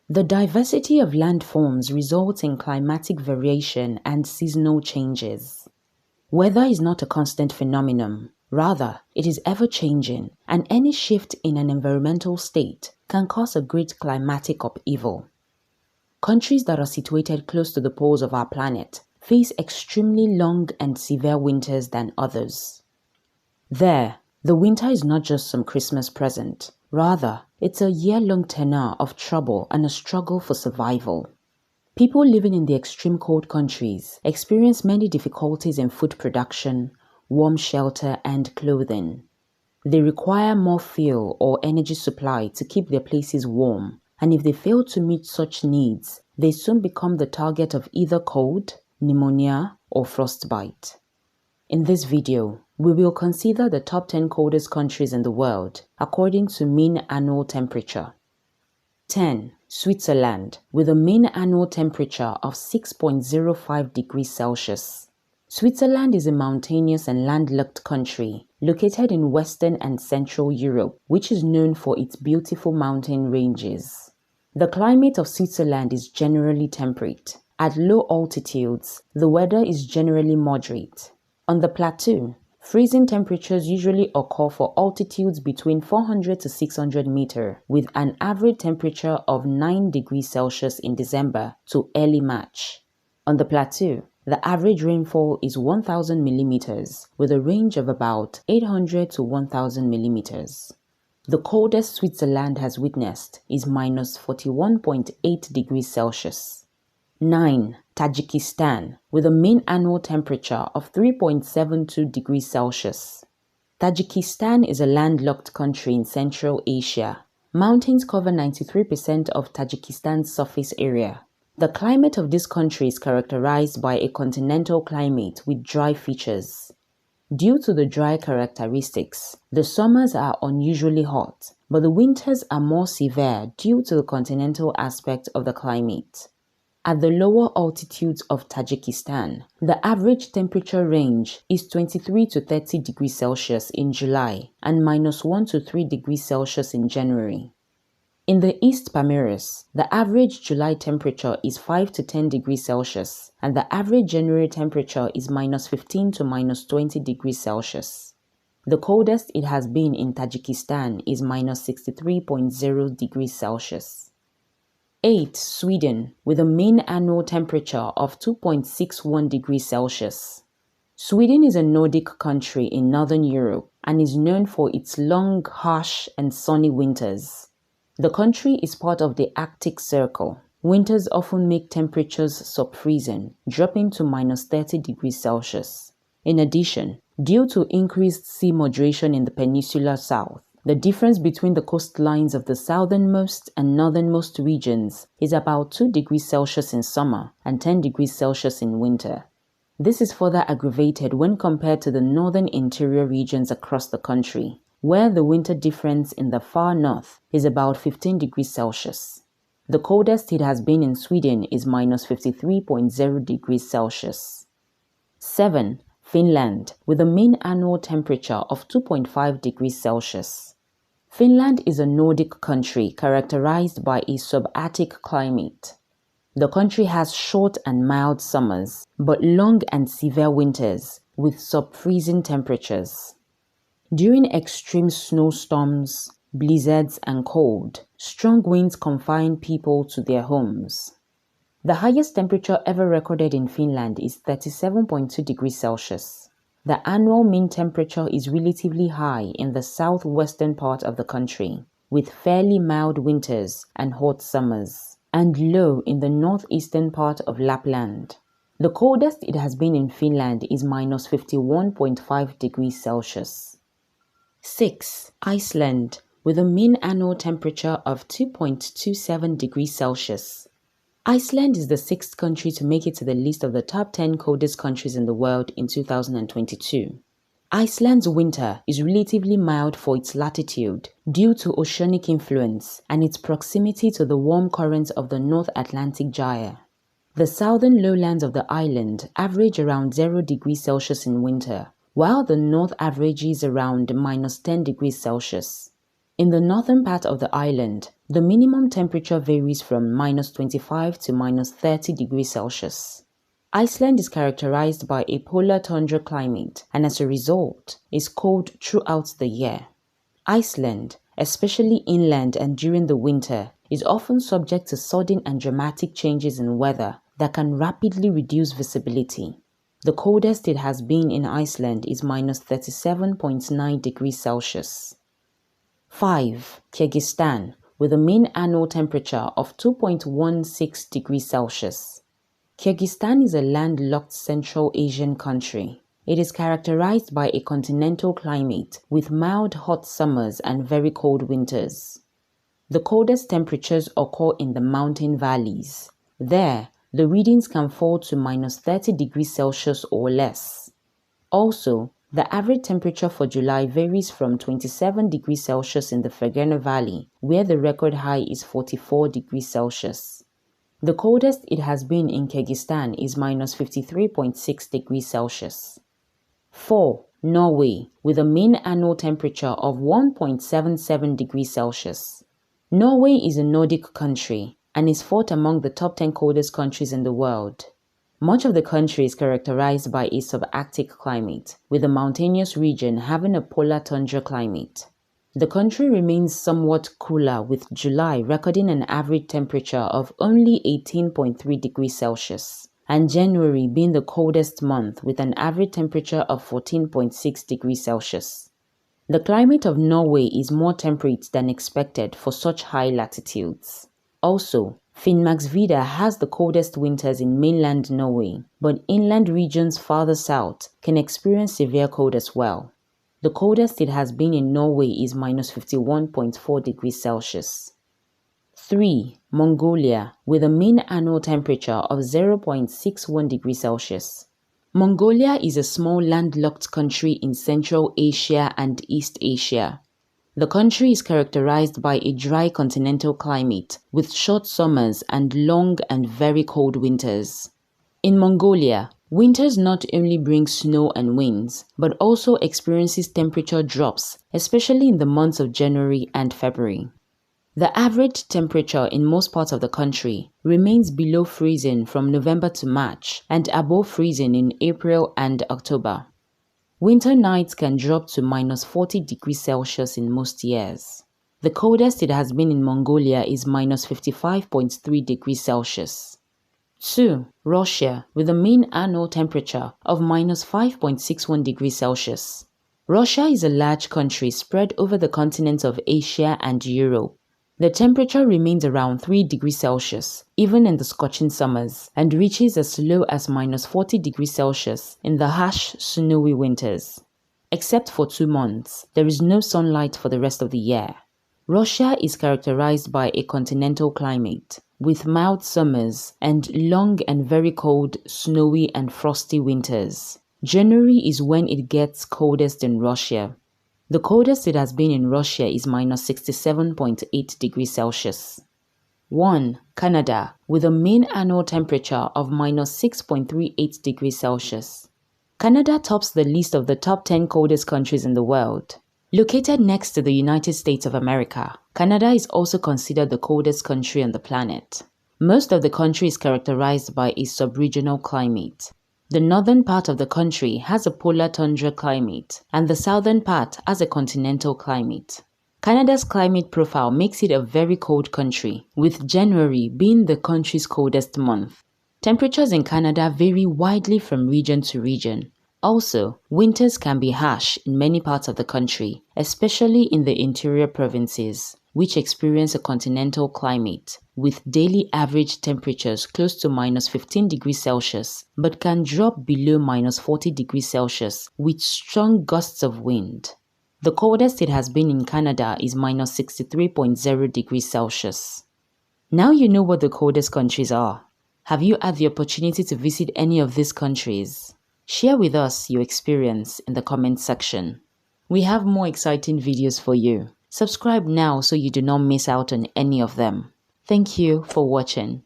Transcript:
The diversity of landforms results in climatic variation and seasonal changes. Weather is not a constant phenomenon. Rather, it is ever-changing, and any shift in an environmental state can cause a great climatic upheaval. Countries that are situated close to the poles of our planet face extremely long and severe winters than others. There, the winter is not just some Christmas present. Rather, it's a year-long tenure of trouble and a struggle for survival. People living in the extreme cold countries experience many difficulties in food production, warm shelter, and clothing. They require more fuel or energy supply to keep their places warm, and if they fail to meet such needs, they soon become the target of either cold, pneumonia, or frostbite. In this video, we will consider the top 10 coldest countries in the world according to mean annual temperature. 10. Switzerland, with a mean annual temperature of 6.05 degrees Celsius. Switzerland is a mountainous and landlocked country located in Western and Central Europe, which is known for its beautiful mountain ranges. The climate of Switzerland is generally temperate. At low altitudes, the weather is generally moderate. On the plateau, freezing temperatures usually occur for altitudes between 400 to 600 meters, with an average temperature of 9 degrees Celsius in December to early March. On the plateau, the average rainfall is 1,000 millimeters, with a range of about 800 to 1,000 millimeters. The coldest Switzerland has witnessed is minus 41.8 degrees Celsius. 9. Tajikistan, with a mean annual temperature of 3.72 degrees Celsius. Tajikistan is a landlocked country in Central Asia. Mountains cover 93% of Tajikistan's surface area. The climate of this country is characterized by a continental climate with dry features. Due to the dry characteristics, the summers are unusually hot, but the winters are more severe due to the continental aspect of the climate. At the lower altitudes of Tajikistan, the average temperature range is 23 to 30 degrees Celsius in July and minus 1 to 3 degrees Celsius in January. In the East Pamirs, the average July temperature is 5 to 10 degrees Celsius and the average January temperature is minus 15 to minus 20 degrees Celsius. The coldest it has been in Tajikistan is minus 63.0 degrees Celsius. 8. Sweden, with a mean annual temperature of 2.61 degrees Celsius. Sweden is a Nordic country in Northern Europe and is known for its long, harsh, and sunny winters. The country is part of the Arctic Circle. Winters often make temperatures sub-freezing, dropping to minus 30 degrees Celsius. In addition, due to increased sea moderation in the peninsular south, the difference between the coastlines of the southernmost and northernmost regions is about 2 degrees Celsius in summer and 10 degrees Celsius in winter. This is further aggravated when compared to the northern interior regions across the country, where the winter difference in the far north is about 15 degrees Celsius. The coldest it has been in Sweden is minus 53.0 degrees Celsius. 7. Finland, with a mean annual temperature of 2.5 degrees Celsius. Finland is a Nordic country characterized by a subarctic climate. The country has short and mild summers, but long and severe winters with sub-freezing temperatures. During extreme snowstorms, blizzards, and cold, strong winds confine people to their homes. The highest temperature ever recorded in Finland is 37.2 degrees Celsius. The annual mean temperature is relatively high in the southwestern part of the country, with fairly mild winters and hot summers, and low in the northeastern part of Lapland. The coldest it has been in Finland is minus 51.5 degrees Celsius. 6. Iceland, with a mean annual temperature of 2.27 degrees Celsius. Iceland is the 6th country to make it to the list of the top 10 coldest countries in the world in 2022. Iceland's winter is relatively mild for its latitude due to oceanic influence and its proximity to the warm currents of the North Atlantic Gyre. The southern lowlands of the island average around 0 degrees Celsius in winter, while the north averages around minus 10 degrees Celsius. In the northern part of the island, The minimum temperature varies from -25 to -30 degrees Celsius. Iceland is characterized by a polar tundra climate and as a result is cold throughout the year. Iceland, especially inland and during the winter, is often subject to sudden and dramatic changes in weather that can rapidly reduce visibility. The coldest it has been in Iceland is -37.9 degrees Celsius. 5. Kyrgyzstan, with a mean annual temperature of 2.16 degrees Celsius. Kyrgyzstan is a landlocked Central Asian country. It is characterized by a continental climate with mild hot summers and very cold winters. The coldest temperatures occur in the mountain valleys. There, the readings can fall to -30 degrees Celsius or less. Also, the average temperature for July varies from 27 degrees Celsius in the Fergana Valley, where the record high is 44 degrees Celsius. The coldest it has been in Kyrgyzstan is -53.6 degrees Celsius. 4. Norway, with a mean annual temperature of 1.77 degrees Celsius. Norway is a Nordic country and is fourth among the top 10 coldest countries in the world. Much of the country is characterized by a subarctic climate, with the mountainous region having a polar tundra climate. The country remains somewhat cooler, with July recording an average temperature of only 18.3 degrees Celsius, and January being the coldest month with an average temperature of 14.6 degrees Celsius. The climate of Norway is more temperate than expected for such high latitudes. Also, Finnmarksvidda has the coldest winters in mainland Norway, but inland regions farther south can experience severe cold as well. The coldest it has been in Norway is -51.4 degrees Celsius. 3. Mongolia, with a mean annual temperature of 0.61 degrees Celsius. Mongolia is a small landlocked country in Central Asia and East Asia. The country is characterized by a dry continental climate with short summers and long and very cold winters. In Mongolia, winters not only bring snow and winds, but also experiences temperature drops, especially in the months of January and February. The average temperature in most parts of the country remains below freezing from November to March and above freezing in April and October. Winter nights can drop to -40 degrees Celsius in most years. The coldest it has been in Mongolia is -55.3 degrees Celsius. 2. Russia, with a mean annual temperature of -5.61 degrees Celsius. Russia is a large country spread over the continents of Asia and Europe. The temperature remains around 3 degrees Celsius, even in the scorching summers, and reaches as low as -40 degrees Celsius in the harsh, snowy winters. Except for 2 months, there is no sunlight for the rest of the year. Russia is characterized by a continental climate, with mild summers and long and very cold, snowy and frosty winters. January is when it gets coldest in Russia. The coldest it has been in Russia is -67.8 degrees Celsius. 1. Canada, with a mean annual temperature of -6.38 degrees Celsius. Canada tops the list of the top 10 coldest countries in the world. Located next to the United States of America, Canada is also considered the coldest country on the planet. Most of the country is characterized by a subregional climate. The northern part of the country has a polar tundra climate, and the southern part has a continental climate. Canada's climate profile makes it a very cold country, with January being the country's coldest month. Temperatures in Canada vary widely from region to region. Also, winters can be harsh in many parts of the country, especially in the interior provinces, which experience a continental climate, with daily average temperatures close to -15 degrees Celsius, but can drop below -40 degrees Celsius with strong gusts of wind. The coldest it has been in Canada is -63.0 degrees Celsius. Now you know what the coldest countries are. Have you had the opportunity to visit any of these countries? Share with us your experience in the comment section. We have more exciting videos for you. Subscribe now so you do not miss out on any of them. Thank you for watching.